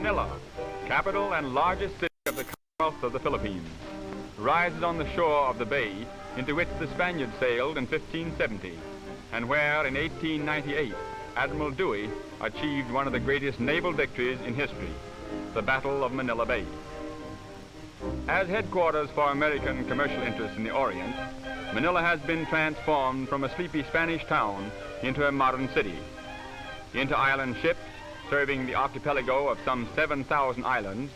Manila, capital and largest city of the Commonwealth of the Philippines, rises on the shore of the bay into which the Spaniards sailed in 1570, and where in 1898 Admiral Dewey achieved one of the greatest naval victories in history, the Battle of Manila Bay. As headquarters for American commercial interests in the Orient, Manila has been transformed from a sleepy Spanish town into a modern city. Inter-island ships, serving the archipelago of some 7,000 islands,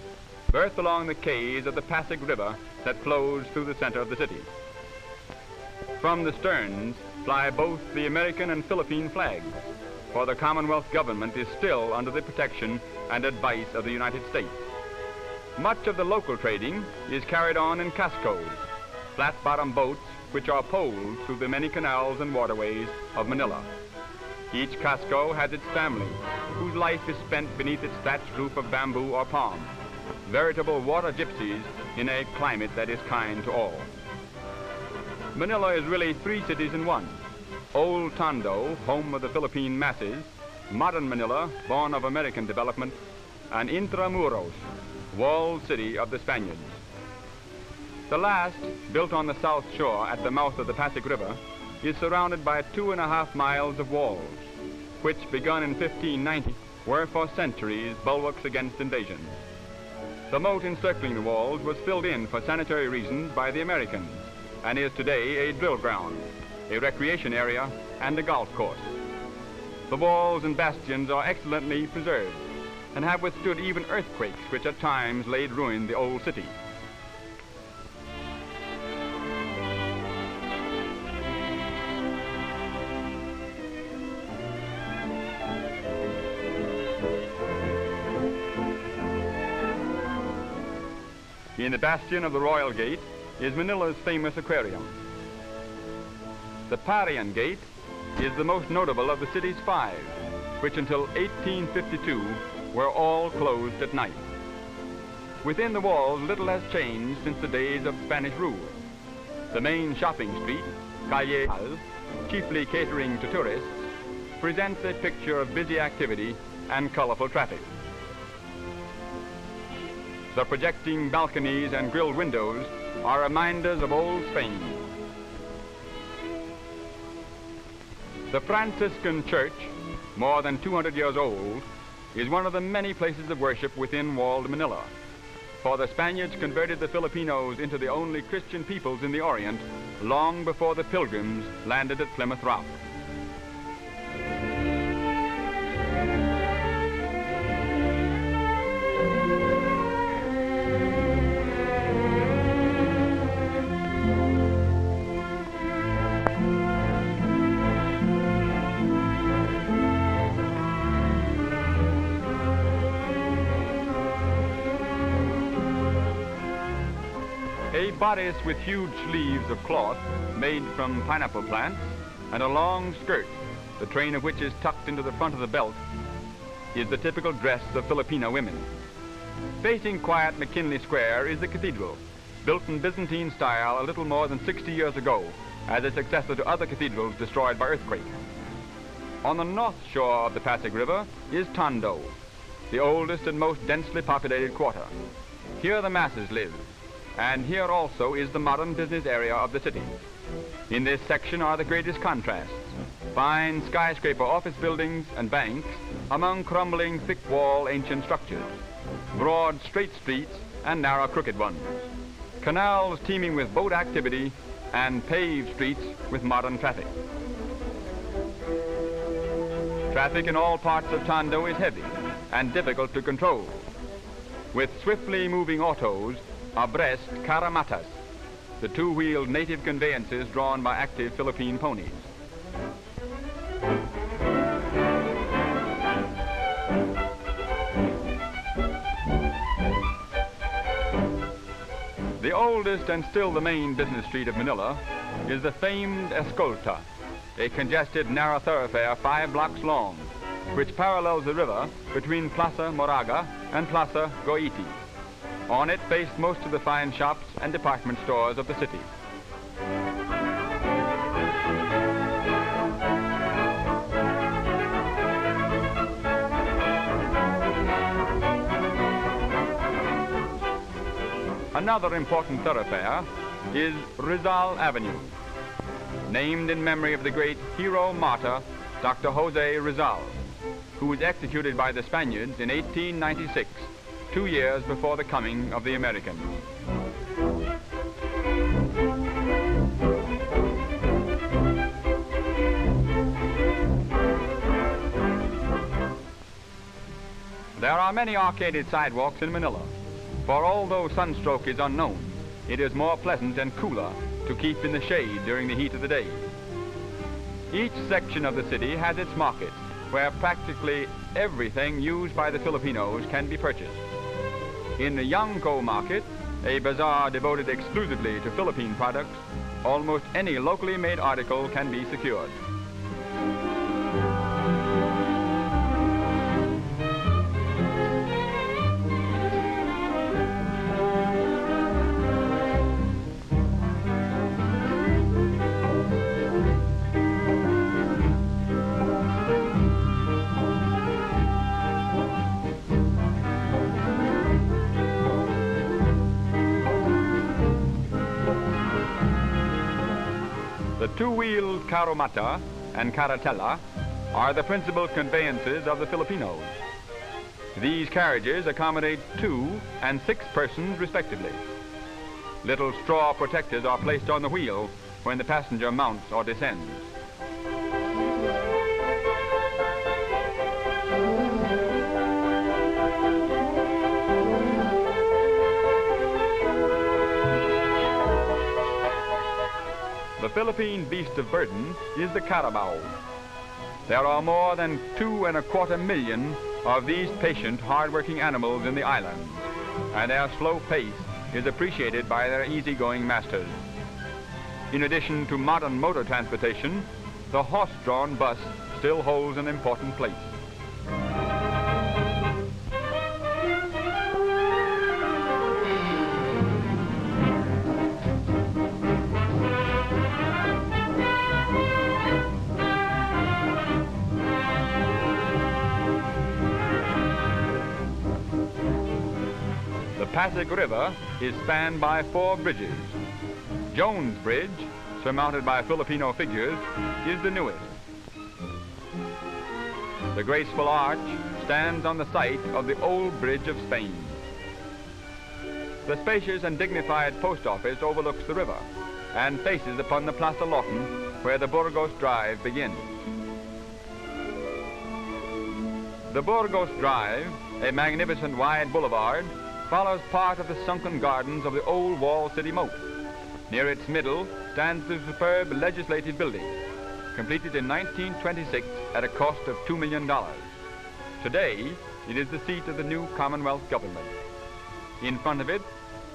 berth along the quays of the Pasig River that flows through the center of the city. From the sterns fly both the American and Philippine flags, for the Commonwealth government is still under the protection and advice of the United States. Much of the local trading is carried on in cascos, flat-bottom boats which are poled through the many canals and waterways of Manila. Each casco has its family, whose life is spent beneath its thatched roof of bamboo or palm, veritable water gypsies in a climate that is kind to all. Manila is really three cities in one. Old Tondo, home of the Philippine masses, modern Manila, born of American development, and Intramuros, walled city of the Spaniards. The last, built on the south shore at the mouth of the Pasig River, is surrounded by 2.5 miles of walls, which, begun in 1590, were for centuries bulwarks against invasion. The moat encircling the walls was filled in for sanitary reasons by the Americans, and is today a drill ground, a recreation area, and a golf course. The walls and bastions are excellently preserved, and have withstood even earthquakes which at times laid ruin the old city. In the bastion of the Royal Gate is Manila's famous aquarium. The Parian Gate is the most notable of the city's 5, which until 1852 were all closed at night. Within the walls, little has changed since the days of Spanish rule. The main shopping street, Calle, chiefly catering to tourists, presents a picture of busy activity and colorful traffic. The projecting balconies and grilled windows are reminders of old Spain. The Franciscan Church, more than 200 years old, is one of the many places of worship within walled Manila, for the Spaniards converted the Filipinos into the only Christian peoples in the Orient long before the Pilgrims landed at Plymouth Rock. A bodice with huge sleeves of cloth made from pineapple plants and a long skirt, the train of which is tucked into the front of the belt, is the typical dress of Filipino women. Facing quiet McKinley Square is the cathedral, built in Byzantine style a little more than 60 years ago as a successor to other cathedrals destroyed by earthquake. On the north shore of the Pasig River is Tondo, the oldest and most densely populated quarter. Here the masses live, and here also is the modern business area of the city. In this section are the greatest contrasts: fine skyscraper office buildings and banks among crumbling thick-wall ancient structures, broad straight streets and narrow crooked ones, canals teeming with boat activity, and paved streets with modern traffic. Traffic in all parts of Tondo is heavy and difficult to control, with swiftly moving autos abreast caramatas, the two-wheeled native conveyances drawn by active Philippine ponies. The oldest and still the main business street of Manila is the famed Escolta, a congested narrow thoroughfare 5 blocks long, which parallels the river between Plaza Moraga and Plaza Goiti. On it face most of the fine shops and department stores of the city. Another important thoroughfare is Rizal Avenue, named in memory of the great hero martyr, Dr. Jose Rizal, who was executed by the Spaniards in 1896, 2 years before the coming of the Americans. There are many arcaded sidewalks in Manila, for although sunstroke is unknown, it is more pleasant and cooler to keep in the shade during the heat of the day. Each section of the city has its market, where practically everything used by the Filipinos can be purchased. In the Yangko market, a bazaar devoted exclusively to Philippine products, almost any locally made article can be secured. The two-wheeled carromata and carretela are the principal conveyances of the Filipinos. These carriages accommodate 2 and 6 persons respectively. Little straw protectors are placed on the wheel when the passenger mounts or descends. The Philippine beast of burden is the carabao. There are more than 2.25 million of these patient, hard-working animals in the islands, and their slow pace is appreciated by their easygoing masters. In addition to modern motor transportation, the horse-drawn bus still holds an important place. The Pasig River is spanned by 4 bridges. Jones Bridge, surmounted by Filipino figures, is the newest. The graceful arch stands on the site of the old Bridge of Spain. The spacious and dignified post office overlooks the river and faces upon the Plaza Lawton, where the Burgos Drive begins. The Burgos Drive, a magnificent wide boulevard, follows part of the sunken gardens of the old walled city moat. Near its middle stands the superb legislative building, completed in 1926 at a cost of $2 million. Today, it is the seat of the new Commonwealth government. In front of it,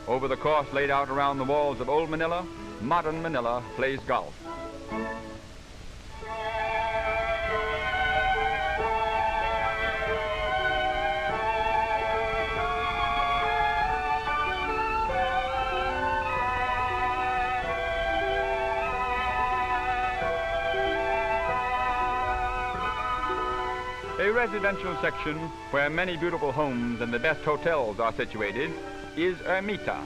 over the course laid out around the walls of old Manila, modern Manila plays golf. A residential section where many beautiful homes and the best hotels are situated is Ermita.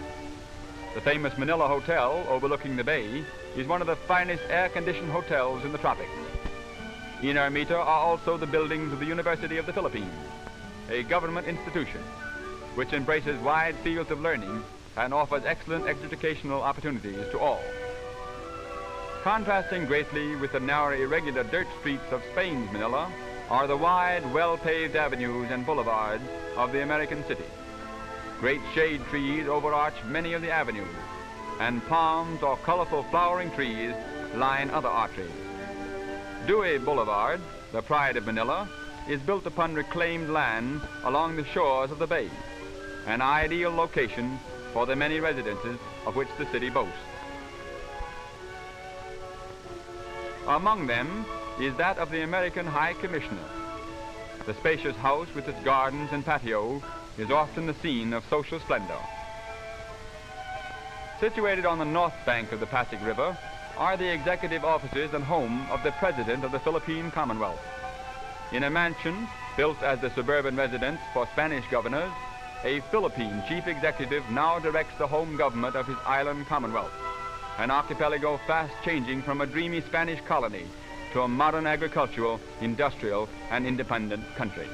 The famous Manila Hotel overlooking the bay is one of the finest air-conditioned hotels in the tropics. In Ermita are also the buildings of the University of the Philippines, a government institution which embraces wide fields of learning and offers excellent educational opportunities to all. Contrasting greatly with the narrow, irregular dirt streets of Spain's Manila are the wide, well-paved avenues and boulevards of the American city. Great shade trees overarch many of the avenues, and palms or colorful flowering trees line other arteries. Dewey Boulevard, the pride of Manila, is built upon reclaimed land along the shores of the bay, an ideal location for the many residences of which the city boasts. Among them is that of the American High Commissioner. The spacious house with its gardens and patio is often the scene of social splendor. Situated on the north bank of the Pasig River are the executive offices and home of the President of the Philippine Commonwealth. In a mansion built as the suburban residence for Spanish governors, a Philippine chief executive now directs the home government of his island commonwealth, an archipelago fast changing from a dreamy Spanish colony to a modern agricultural, industrial, and independent country.